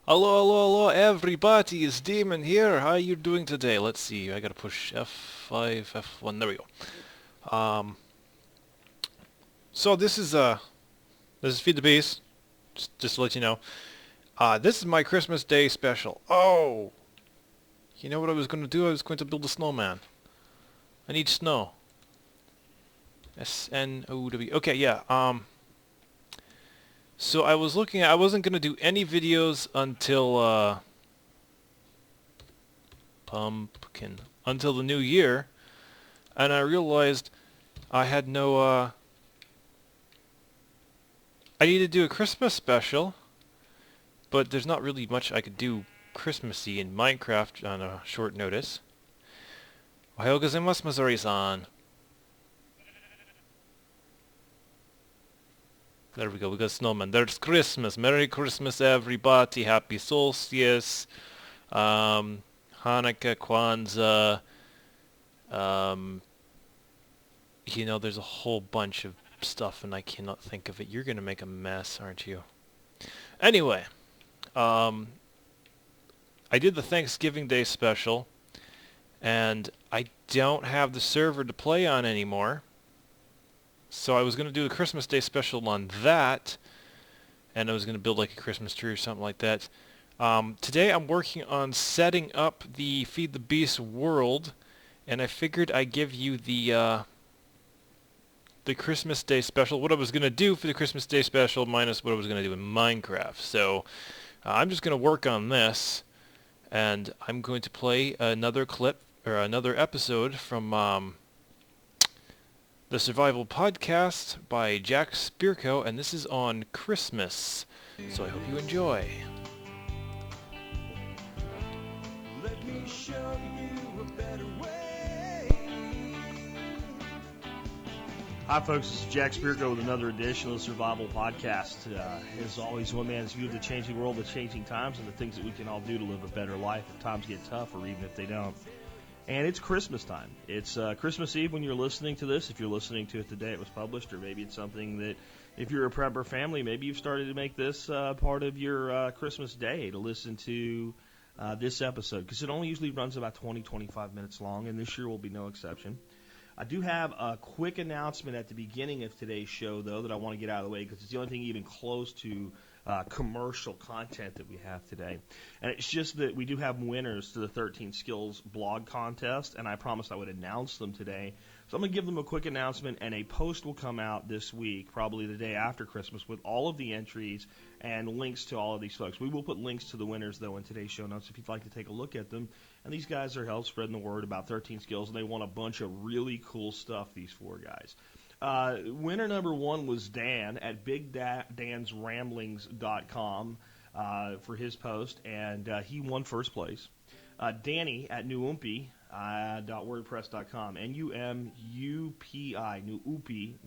Hello, hello, hello, everybody. It's Demon here. How you doing today? Let's see. I gotta push F5, F1. There we go. So this is Feed the Beast. Just to let you know. This is my Christmas Day special. Oh, you know what I was gonna do? I was going to build a snowman. I need snow. S-N-O-W. Okay, yeah. So I was looking at. I wasn't gonna do any videos until pumpkin until the new year, and I realized I had no. I need to do a Christmas special, but there's not really much I could do Christmassy in Minecraft on a short notice. Ohayou gozaimasu, Missouri-san. There we go, we got snowman. There's Christmas. Merry Christmas, everybody. Happy solstice. Hanukkah, Kwanzaa. There's a whole bunch of stuff and I cannot think of it. You're gonna make a mess, aren't you? Anyway, I did the Thanksgiving Day special, and I don't have the server to play on anymore. So I was going to do the Christmas Day special on that, and I was going to build like a Christmas tree or something like that. Today I'm working on setting up the Feed the Beast world, and I figured I'd give you the Christmas Day special, what I was going to do for the Christmas Day special minus what I was going to do in Minecraft. So I'm just going to work on this, and I'm going to play another clip, or another episode from the Survival Podcast by Jack Spirko, and this is on Christmas. So I hope you enjoy. Let me show you a better way. Hi folks, this is Jack Spirko with another edition of the Survival Podcast. As always, one man's view of the changing world, the changing times, and the things that we can all do to live a better life if times get tough or even if they don't. And it's Christmas time. It's Christmas Eve when you're listening to this. If you're listening to it the day it was published, or maybe it's something that, if you're a prepper family, maybe you've started to make this part of your Christmas day to listen to this episode, because it only usually runs about 20-25 minutes long, and this year will be no exception. I do have a quick announcement at the beginning of today's show, though, that I want to get out of the way, because it's the only thing even close to commercial content that we have today. And it's just that we do have winners to the 13 Skills blog contest, and I promised I would announce them today. So I'm going to give them a quick announcement, and a post will come out this week, probably the day after Christmas, with all of the entries and links to all of these folks. We will put links to the winners, though, in today's show notes if you'd like to take a look at them. And these guys are help spreading the word about 13 Skills, and they won a bunch of really cool stuff, these four guys. Winner number one was Dan at BigDansRamblings.com for his post, and he won first place. Danny at Nuumpy.wordpress.com, N-U-M-U-P-I, Nuumpy,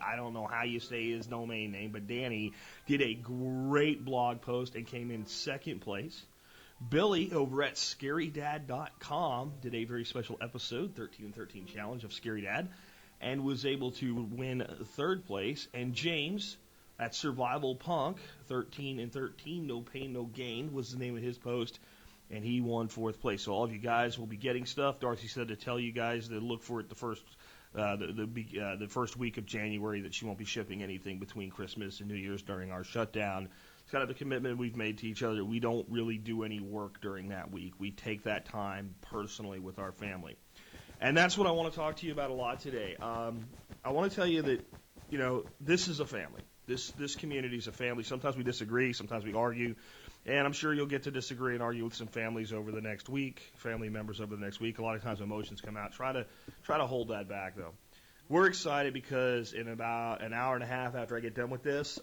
I don't know how you say his domain name, but Danny did a great blog post and came in second place. Billy over at ScaryDad.com did a very special episode, 13 and 13 Challenge of Scary Dad, and was able to win third place. And James at Survival Punk, 13 and 13, No Pain, No Gain, was the name of his post, and he won fourth place. So all of you guys will be getting stuff. Darcy said to tell you guys to look for it the first week of January, that she won't be shipping anything between Christmas and New Year's during our shutdown. It's kind of the commitment we've made to each other. We don't really do any work during that week. We take that time personally with our family. And that's what I want to talk to you about a lot today. I want to tell you that, this is a family. This community is a family. Sometimes we disagree. Sometimes we argue. And I'm sure you'll get to disagree and argue with some families over the next week, family members over the next week. A lot of times emotions come out. Try to hold that back, though. We're excited because in about an hour and a half after I get done with this,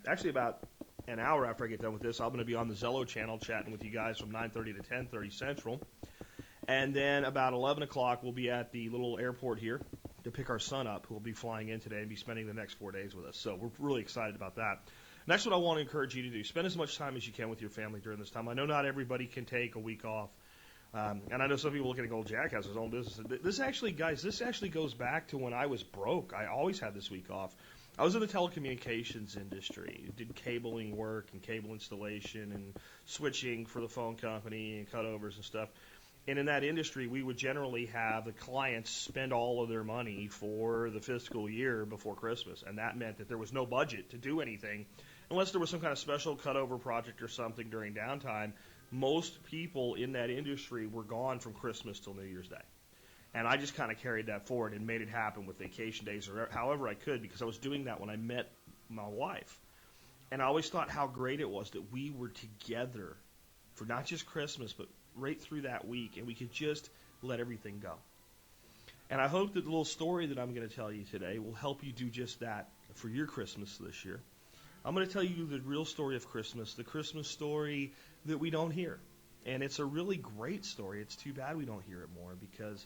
actually about an hour after I get done with this, I'm going to be on the Zello channel chatting with you guys from 9:30 to 10:30 Central. And then about 11 o'clock, we'll be at the little airport here to pick our son up, who will be flying in today and be spending the next 4 days with us. So we're really excited about that. And that's what I want to encourage you to do. Spend as much time as you can with your family during this time. I know not everybody can take a week off. And I know some people looking at old Jack has his own business. This actually goes back to when I was broke. I always had this week off. I was in the telecommunications industry, did cabling work and cable installation and switching for the phone company and cutovers and stuff. And in that industry, we would generally have the clients spend all of their money for the fiscal year before Christmas. And that meant that there was no budget to do anything unless there was some kind of special cutover project or something during downtime. Most people in that industry were gone from Christmas till New Year's Day. And I just kind of carried that forward and made it happen with vacation days or however I could, because I was doing that when I met my wife. And I always thought how great it was that we were together for not just Christmas, but right through that week, and we could just let everything go. And I hope that the little story that I'm going to tell you today will help you do just that for your Christmas this year. I'm going to tell you the real story of Christmas, the Christmas story that we don't hear. And it's a really great story. It's too bad we don't hear it more, because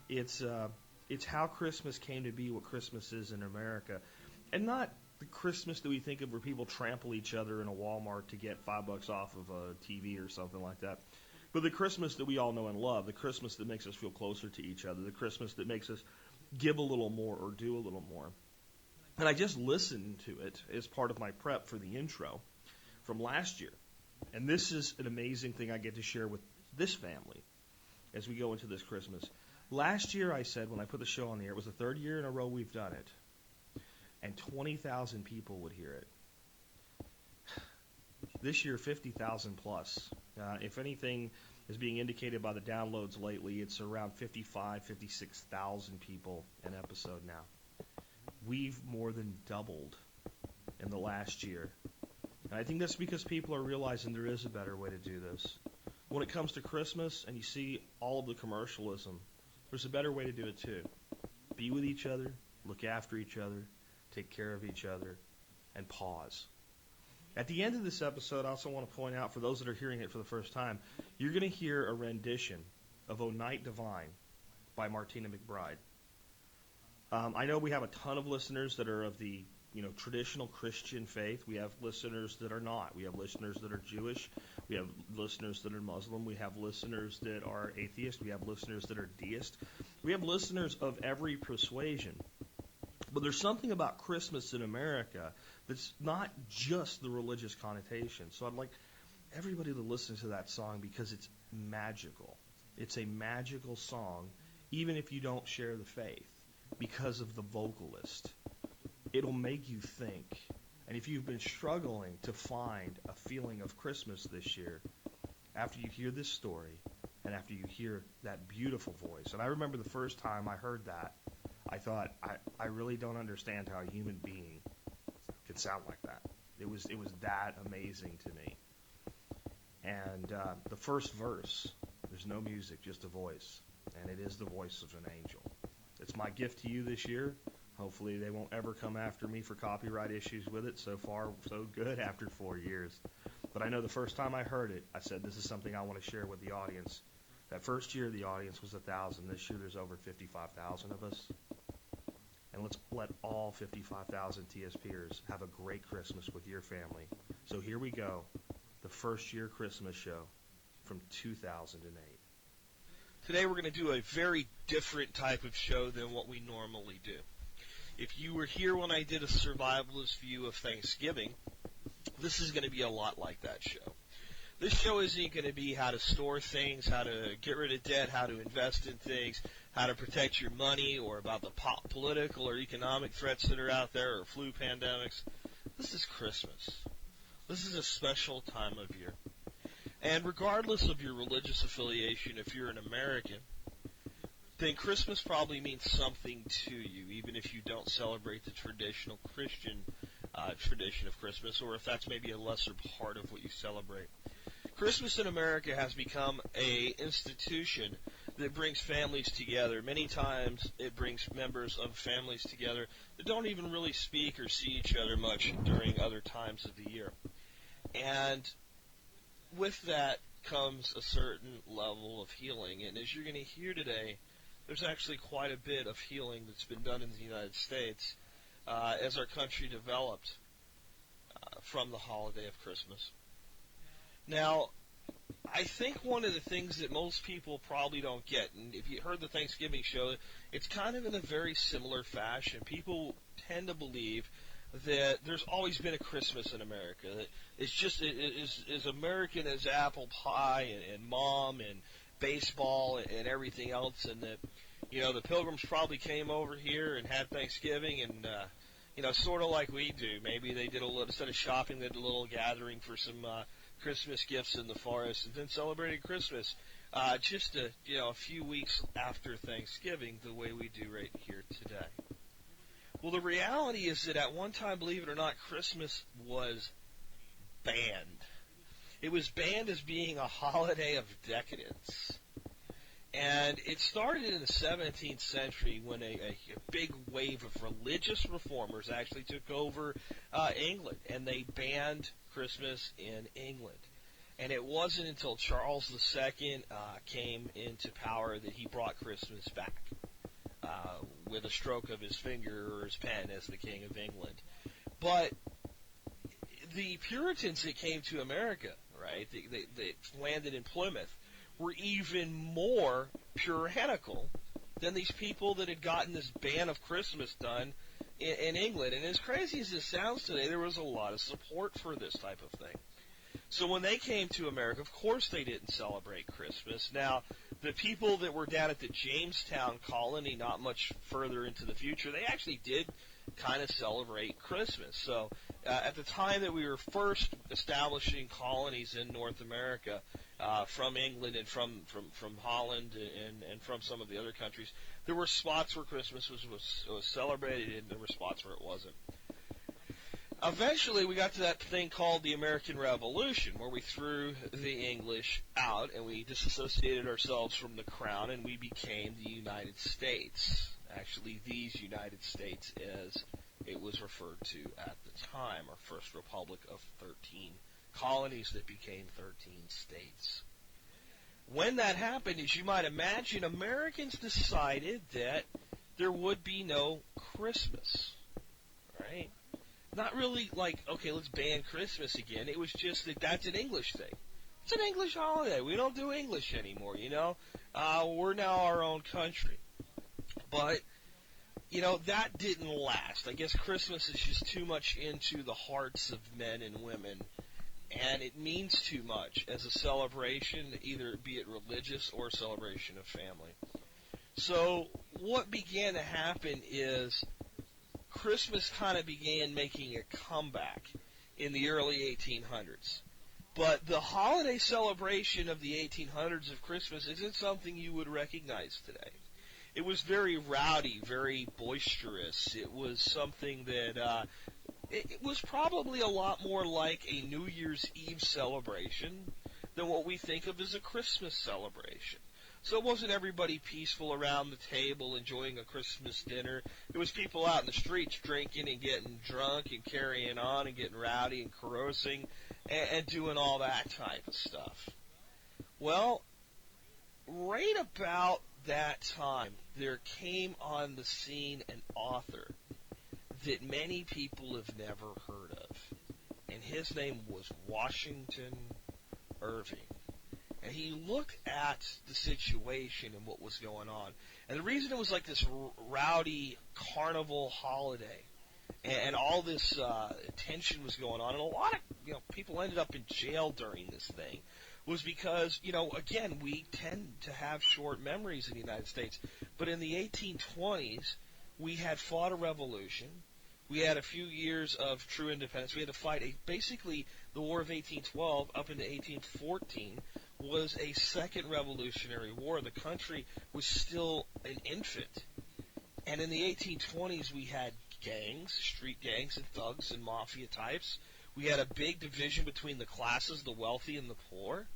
it's how Christmas came to be what Christmas is in America. And not the Christmas that we think of where people trample each other in a Walmart to get $5 off of a TV or something like that. But the Christmas that we all know and love, the Christmas that makes us feel closer to each other, the Christmas that makes us give a little more or do a little more. And I just listened to it as part of my prep for the intro from last year. And this is an amazing thing I get to share with this family as we go into this Christmas. Last year, I said, when I put the show on the air, it was the third year in a row we've done it, and 20,000 people would hear it. This year, 50,000 plus. If anything is being indicated by the downloads lately, it's around 56,000 people an episode now. We've more than doubled in the last year. And I think that's because people are realizing there is a better way to do this. When it comes to Christmas and you see all of the commercialism, there's a better way to do it too. Be with each other, look after each other, take care of each other, and pause. At the end of this episode, I also want to point out, for those that are hearing it for the first time, you're going to hear a rendition of O Night Divine by Martina McBride. I know we have a ton of listeners that are of the traditional Christian faith. We have listeners that are not. We have listeners that are Jewish. We have listeners that are Muslim. We have listeners that are atheist. We have listeners that are deist. We have listeners of every persuasion. But there's something about Christmas in America that's not just the religious connotation. So I'd like everybody to listen to that song because it's magical. It's a magical song, even if you don't share the faith, because of the vocalist. It'll make you think. And if you've been struggling to find a feeling of Christmas this year, after you hear this story and after you hear that beautiful voice, and I remember the first time I heard that, I thought, I really don't understand how a human being can sound like that. It was that amazing to me. And the first verse, there's no music, just a voice, and it is the voice of an angel. It's my gift to you this year. Hopefully they won't ever come after me for copyright issues with it. So far, so good after 4 years. But I know the first time I heard it, I said, this is something I want to share with the audience. That first year, the audience was 1,000. This year, there's over 55,000 of us. And let's let all 55,000 TSPers have a great Christmas with your family. So here we go, the first year Christmas show from 2008. Today we're going to do a very different type of show than what we normally do. If you were here when I did a survivalist view of Thanksgiving, this is going to be a lot like that show. This show isn't going to be how to store things, how to get rid of debt, how to invest in things, how to protect your money, or about the political or economic threats that are out there, or flu pandemics. This is Christmas. This is a special time of year. And regardless of your religious affiliation, if you're an American, then Christmas probably means something to you, even if you don't celebrate the traditional Christian tradition of Christmas, or if that's maybe a lesser part of what you celebrate. Christmas in America has become an institution that brings families together. Many times it brings members of families together that don't even really speak or see each other much during other times of the year. And with that comes a certain level of healing. And as you're going to hear today, there's actually quite a bit of healing that's been done in the United States as our country developed from the holiday of Christmas. Now, I think one of the things that most people probably don't get, and if you heard the Thanksgiving show, it's kind of in a very similar fashion. People tend to believe that there's always been a Christmas in America. That it's just as American as apple pie and mom and baseball and everything else, and that the Pilgrims probably came over here and had Thanksgiving and sort of like we do. Maybe they did a little, instead of shopping, they did a little gathering for some Christmas gifts in the forest, and then celebrated Christmas just a few weeks after Thanksgiving, the way we do right here today. Well, the reality is that at one time, believe it or not, Christmas was banned. It was banned as being a holiday of decadence. And it started in the 17th century when a big wave of religious reformers actually took over England, and they banned Christmas in England. And it wasn't until Charles II came into power that he brought Christmas back with a stroke of his finger or his pen as the King of England. But the Puritans that came to America, right, they landed in Plymouth, were even more puritanical than these people that had gotten this ban of Christmas done in England. And as crazy as this sounds today, there was a lot of support for this type of thing. So when they came to America, of course they didn't celebrate Christmas. Now, the people that were down at the Jamestown colony, not much further into the future, they actually did kind of celebrate Christmas. So at the time that we were first establishing colonies in North America, from England and from Holland and from some of the other countries, there were spots where Christmas was celebrated, and there were spots where it wasn't. Eventually, we got to that thing called the American Revolution, where we threw the English out and we disassociated ourselves from the crown, and we became the United States. Actually, these United States, as it was referred to at the time, our first republic of 13 colonies that became 13 states. When that happened, as you might imagine, Americans decided that there would be no Christmas, right? Not really like, okay, let's ban Christmas again. It was just that that's an English thing. It's an English holiday. We don't do English anymore, We're now our own country. But, that didn't last. I guess Christmas is just too much into the hearts of men and women, and it means too much as a celebration, either be it religious or a celebration of family. So what began to happen is Christmas kind of began making a comeback in the early 1800s. But the holiday celebration of the 1800s of Christmas isn't something you would recognize today. It was very rowdy, very boisterous. It was something that it was probably a lot more like a New Year's Eve celebration than what we think of as a Christmas celebration. So it wasn't everybody peaceful around the table enjoying a Christmas dinner. It was people out in the streets drinking and getting drunk and carrying on and getting rowdy and carousing and doing all that type of stuff. Well, right about that time, there came on the scene an author that many people have never heard of. And his name was Washington Irving. And he looked at the situation and what was going on. And the reason it was like this rowdy carnival holiday and all this tension was going on, and a lot of people ended up in jail during this thing, was because, again, we tend to have short memories in the United States. But in the 1820s, we had fought a revolution. We had a few years of true independence. We had to fight basically the War of 1812 up into 1814 was a second revolutionary war. The country was still an infant. And in the 1820s, we had gangs, street gangs and thugs and mafia types. We had a big division between the classes, the wealthy and the poor.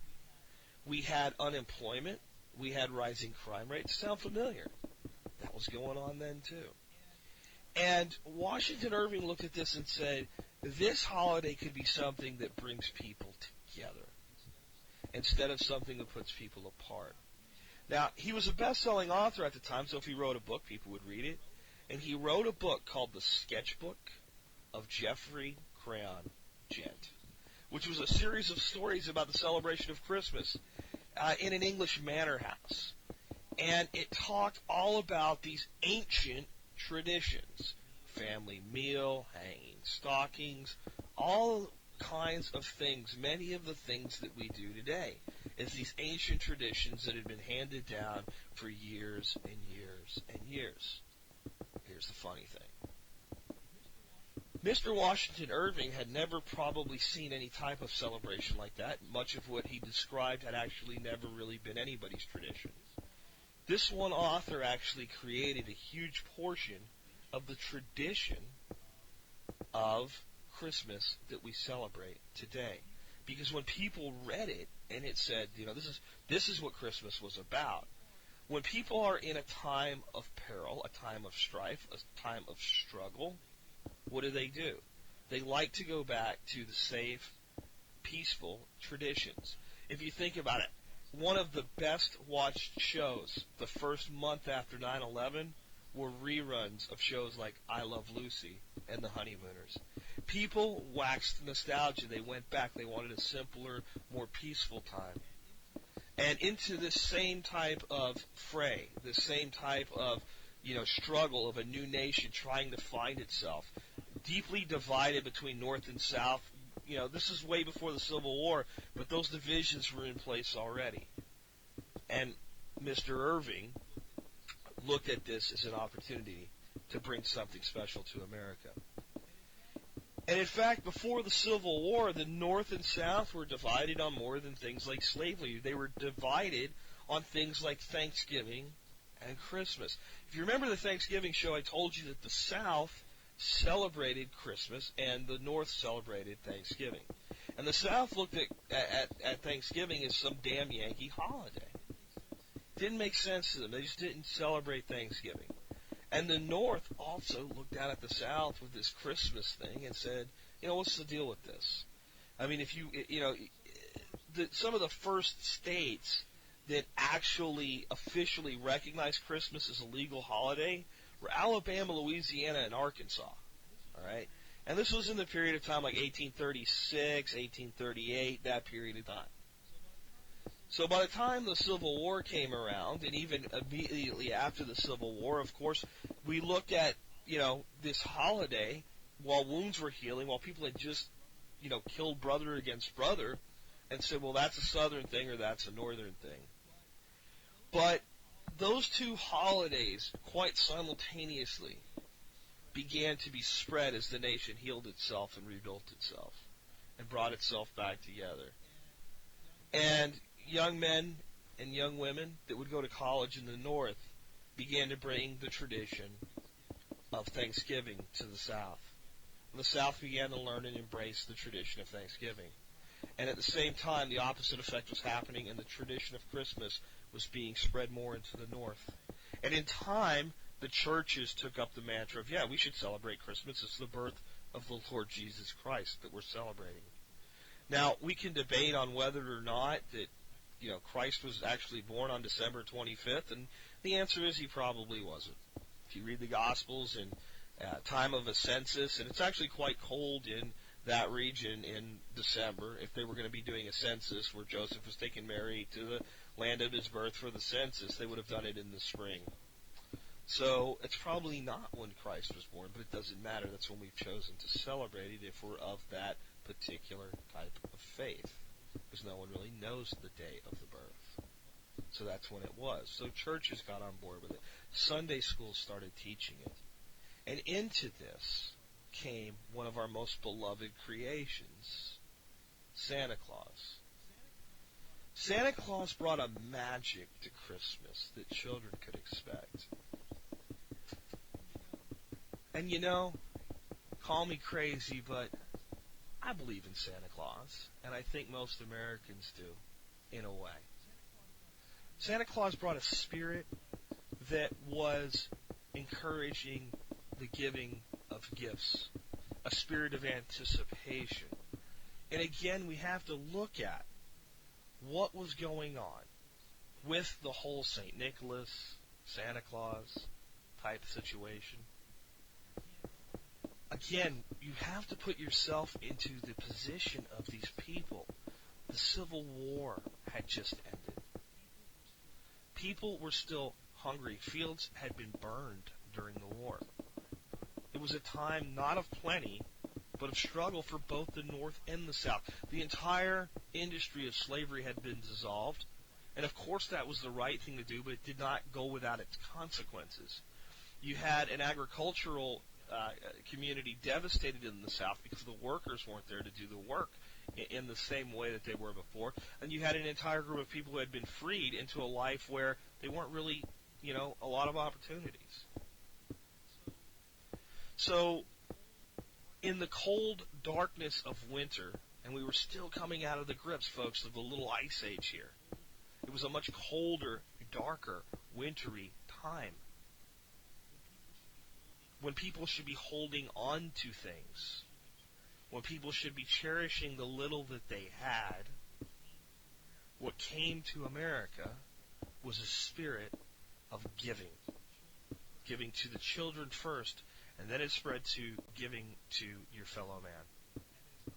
We had unemployment. We had rising crime rates. Sound familiar? That was going on then, too. And Washington Irving looked at this and said, this holiday could be something that brings people together instead of something that puts people apart. Now, he was a best-selling author at the time, so if he wrote a book, people would read it. And he wrote a book called The Sketchbook of Geoffrey Crayon Gent, which was a series of stories about the celebration of Christmas in an English manor house. And it talked all about these ancient traditions, family meal, hanging stockings, all kinds of things, many of the things that we do today, is these ancient traditions that had been handed down for years and years and years. Here's the funny thing. Mr. Washington Irving had never probably seen any type of celebration like that. Much of what he described had actually never really been anybody's tradition. This one author actually created a huge portion of the tradition of Christmas that we celebrate today. Because when people read it and it said, this is what Christmas was about. When people are in a time of peril, a time of strife, a time of struggle, what do? They like to go back to the safe, peaceful traditions. If you think about it, one of the best watched shows the first month after 9/11 were reruns of shows like I Love Lucy and The Honeymooners. People waxed nostalgia. They went back. They wanted a simpler, more peaceful time. And into this same type of fray, this same type of struggle of a new nation trying to find itself, deeply divided between North and South. This is way before the Civil War, but those divisions were in place already. And Mr. Irving looked at this as an opportunity to bring something special to America. And in fact, before the Civil War, the North and South were divided on more than things like slavery. They were divided on things like Thanksgiving and Christmas. If you remember the Thanksgiving show, I told you that the South celebrated Christmas and the North celebrated Thanksgiving. And the South looked at Thanksgiving as some damn Yankee holiday. Didn't make sense to them. They just didn't celebrate Thanksgiving. And the North also looked down at the South with this Christmas thing and said, what's the deal with this? I mean, some of the first states that actually officially recognized Christmas as a legal holiday were Alabama, Louisiana, and Arkansas. All right? And this was in the period of time like 1836, 1838, that period of time. So by the time the Civil War came around, and even immediately after the Civil War, of course, we looked at, this holiday while wounds were healing, while people had just, killed brother against brother, and said, well, that's a Southern thing or that's a Northern thing. But those two holidays, quite simultaneously, began to be spread as the nation healed itself and rebuilt itself and brought itself back together. And young men and young women that would go to college in the North began to bring the tradition of Thanksgiving to the South. And the South began to learn and embrace the tradition of Thanksgiving. And at the same time, the opposite effect was happening, and the tradition of Christmas was being spread more into the North. And in time, the churches took up the mantra of, we should celebrate Christmas. It's the birth of the Lord Jesus Christ that we're celebrating. Now, we can debate on whether or not that, Christ was actually born on December 25th, and the answer is he probably wasn't. If you read the Gospels in time of a census, and it's actually quite cold in that region in December, if they were going to be doing a census where Joseph was taking Mary to the land of his birth for the census, they would have done it in the spring. So it's probably not when Christ was born, but it doesn't matter. That's when we've chosen to celebrate it if we're of that particular type of faith, because no one really knows the day of the birth. So that's when it was. So churches got on board with it. Sunday schools started teaching it. And into this came one of our most beloved creations, Santa Claus. Santa Claus brought a magic to Christmas that children could expect. And call me crazy, but I believe in Santa Claus, and I think most Americans do, in a way. Santa Claus brought a spirit that was encouraging the giving of gifts, a spirit of anticipation. And again, we have to look at what was going on with the whole St. Nicholas, Santa Claus type situation. Again, you have to put yourself into the position of these people. The Civil War had just ended. People were still hungry. Fields had been burned during the war. It was a time not of plenty, but of struggle for both the North and the South. The entire industry of slavery had been dissolved, and of course that was the right thing to do, but it did not go without its consequences. You had an agricultural community devastated in the South because the workers weren't there to do the work in the same way that they were before. And you had an entire group of people who had been freed into a life where they weren't really, a lot of opportunities. So, in the cold darkness of winter, and we were still coming out of the grips, folks, of the little ice age here. It was a much colder, darker, wintry time, when people should be holding on to things, when people should be cherishing the little that they had. What came to America was a spirit of giving. Giving to the children first, and then it spread to giving to your fellow man.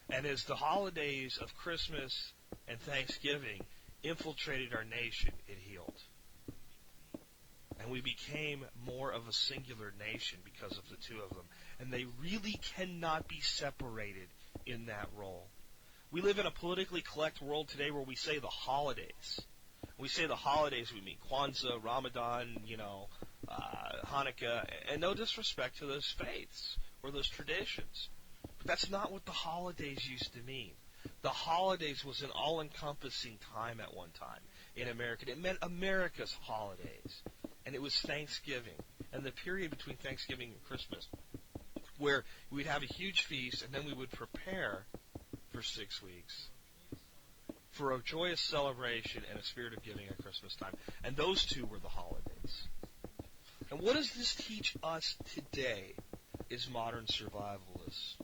And as the holidays of Christmas and Thanksgiving infiltrated our nation, it healed. And we became more of a singular nation because of the two of them. And they really cannot be separated in that role. We live in a politically correct world today where we say the holidays. When we say the holidays, we mean Kwanzaa, Ramadan, Hanukkah, and no disrespect to those faiths or those traditions. But that's not what the holidays used to mean. The holidays was an all-encompassing time at one time in America. It meant America's holidays. And it was Thanksgiving, and the period between Thanksgiving and Christmas, where we'd have a huge feast, and then we would prepare for 6 weeks for a joyous celebration and a spirit of giving at Christmas time. And those two were the holidays. And what does this teach us today as modern survivalists?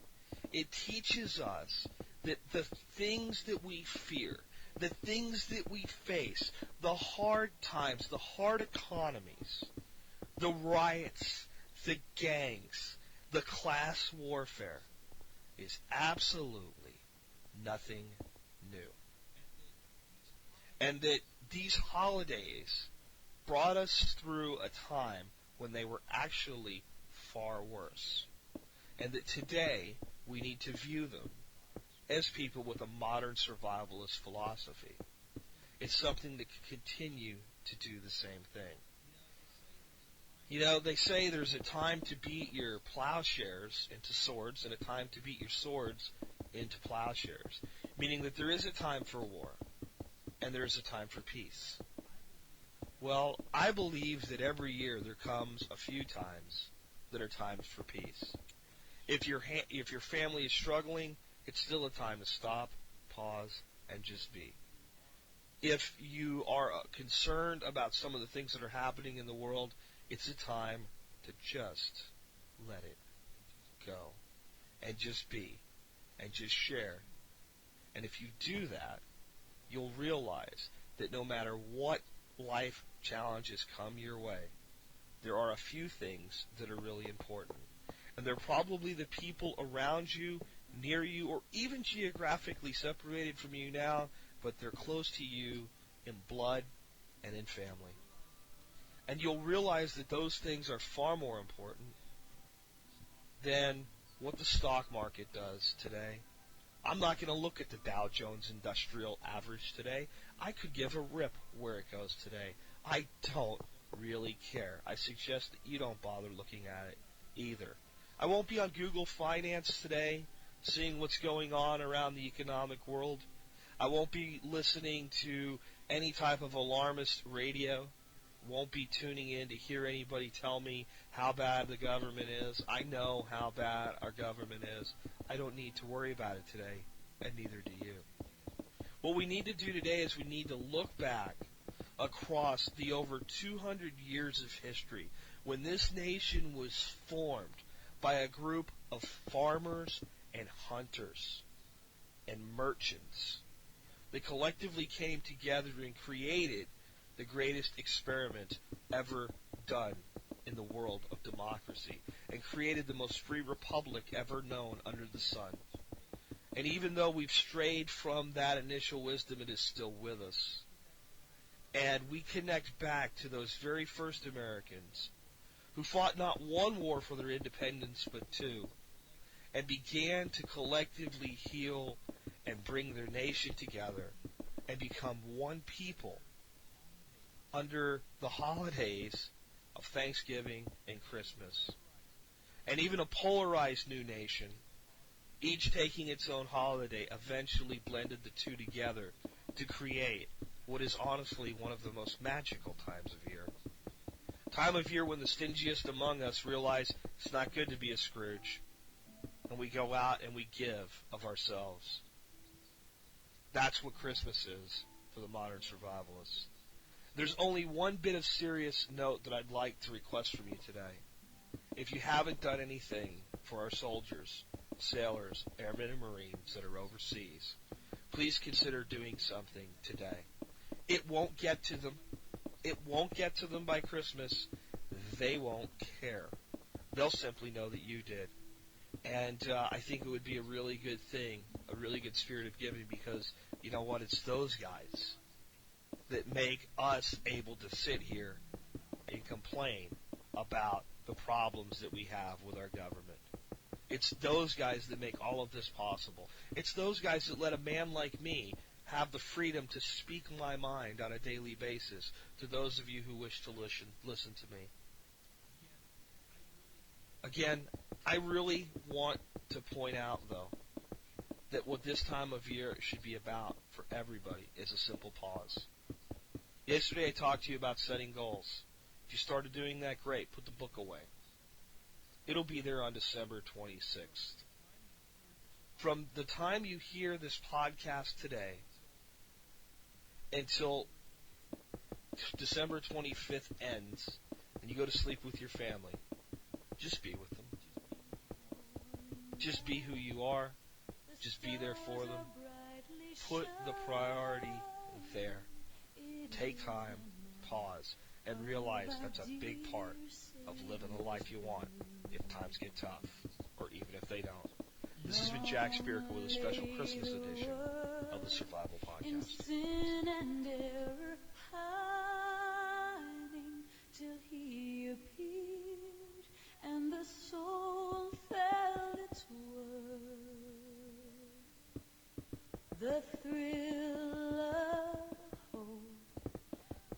It teaches us that the things that we fear, the things that we face, the hard times, the hard economies, the riots, the gangs, the class warfare, is absolutely nothing new. And that these holidays brought us through a time when they were actually far worse. And that today we need to view them as people with a modern survivalist philosophy. It's something that can continue to do the same thing. They say there's a time to beat your plowshares into swords and a time to beat your swords into plowshares, meaning that there is a time for war and there is a time for peace. Well, I believe that every year there comes a few times that are times for peace. If your family is struggling, it's still a time to stop, pause, and just be. If you are concerned about some of the things that are happening in the world, it's a time to just let it go and just be and just share. And if you do that, you'll realize that no matter what life challenges come your way, there are a few things that are really important. And they're probably the people around you, near you, or even geographically separated from you now, but they're close to you in blood and in family. And you'll realize that those things are far more important than what the stock market does today. I'm not going to look at the Dow Jones Industrial Average today. I could give a rip where it goes today. I don't really care. I suggest that you don't bother looking at it either. I won't be on Google Finance today, seeing what's going on around the economic world. I won't be listening to any type of alarmist radio. Won't be tuning in to hear anybody tell me how bad the government is. I know how bad our government is. I don't need to worry about it today, and neither do you. What we need to do today is we need to look back across the over 200 years of history when this nation was formed by a group of farmers and hunters and merchants. They collectively came together and created the greatest experiment ever done in the world of democracy and created the most free republic ever known under the sun. And even though we've strayed from that initial wisdom, it is still with us. And we connect back to those very first Americans who fought not one war for their independence but two, and began to collectively heal and bring their nation together and become one people under the holidays of Thanksgiving and Christmas. And even a polarized new nation, each taking its own holiday, eventually blended the two together to create what is honestly one of the most magical times of year. Time of year when the stingiest among us realize it's not good to be a Scrooge, and we go out and we give of ourselves. That's what Christmas is for the modern survivalist. There's only one bit of serious note that I'd like to request from you today. If you haven't done anything for our soldiers, sailors, airmen, and Marines that are overseas, please consider doing something today. It won't get to them. It won't get to them by Christmas. They won't care. They'll simply know that you did. And I think it would be a really good thing, a really good spirit of giving, because you know what? It's those guys that make us able to sit here and complain about the problems that we have with our government. It's those guys that make all of this possible. It's those guys that let a man like me have the freedom to speak my mind on a daily basis to those of you who wish to listen to me. Again, I really want to point out, though, that what this time of year should be about for everybody is a simple pause. Yesterday I talked to you about setting goals. If you started doing that, great. Put the book away. It'll be there on December 26th. From the time you hear this podcast today until December 25th ends and you go to sleep with your family, just be with them. Just be who you are. Just be there for them. Put the priority there. Take time, pause, and realize that's a big part of living the life you want if times get tough, or even if they don't. This has been Jack Spirko with a special Christmas edition of the Survival Podcast. Sin and error hiding till he appeared, and the soul felt its worth. The thrill of hope,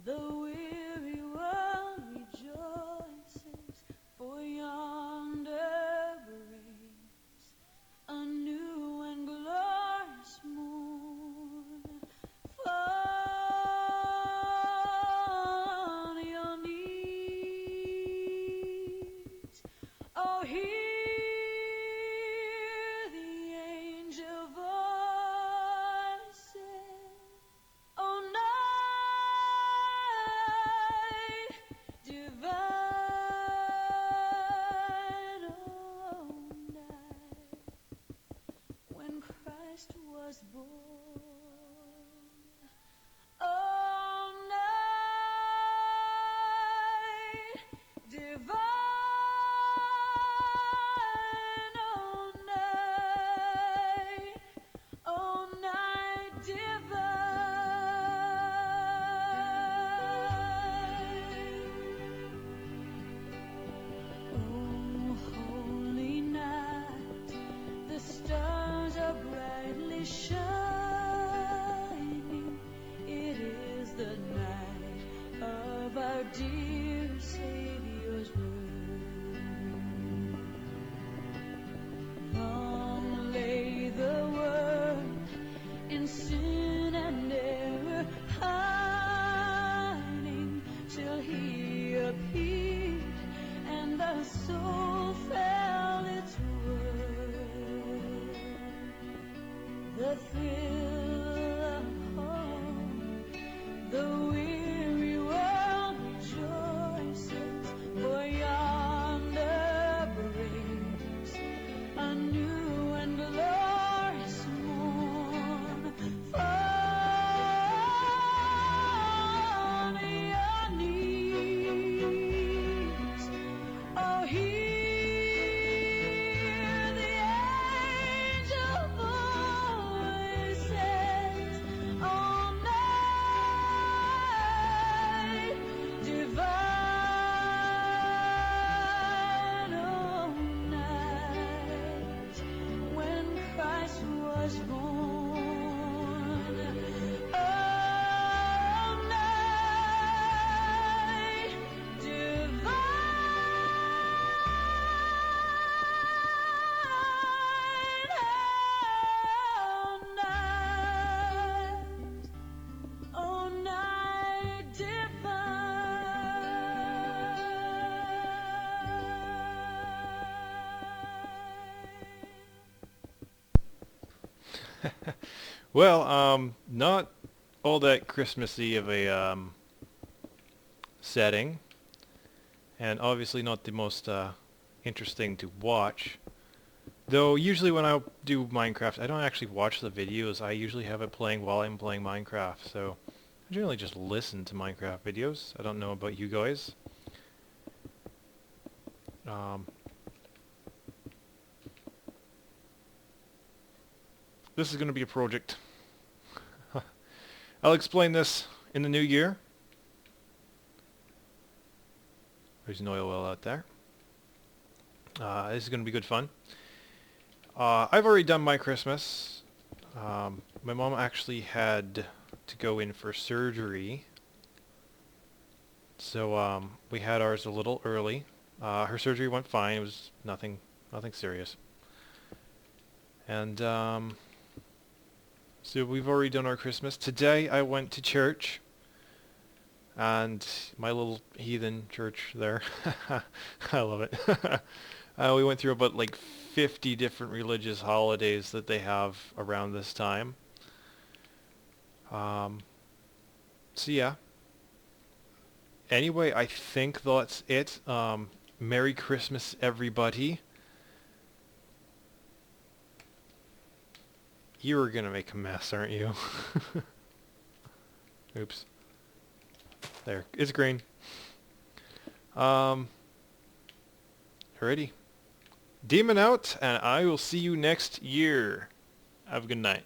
the weary world rejoices, for yonder breaks a new and glorious morn. Fall on your knees, oh, hear the angel voices, oh, Well, not all that Christmassy of a setting, and obviously not the most interesting to watch. Though usually when I do Minecraft, I don't actually watch the videos. I usually have it playing while I'm playing Minecraft, so I generally just listen to Minecraft videos. I don't know about you guys. Um, this is going to be a project. I'll explain this in the new year. There's an oil well out there. This is going to be good fun. I've already done my Christmas. My mom actually had to go in for surgery, so we had ours a little early. Her surgery went fine. It was nothing serious. And so we've already done our Christmas. Today I went to church, and my little heathen church there. I love it. We went through about like 50 different religious holidays that they have around this time. So yeah. Anyway, I think that's it. Merry Christmas, everybody. You're gonna make a mess, aren't you? Oops. There. It's green. Alrighty. Demon out, and I will see you next year. Have a good night.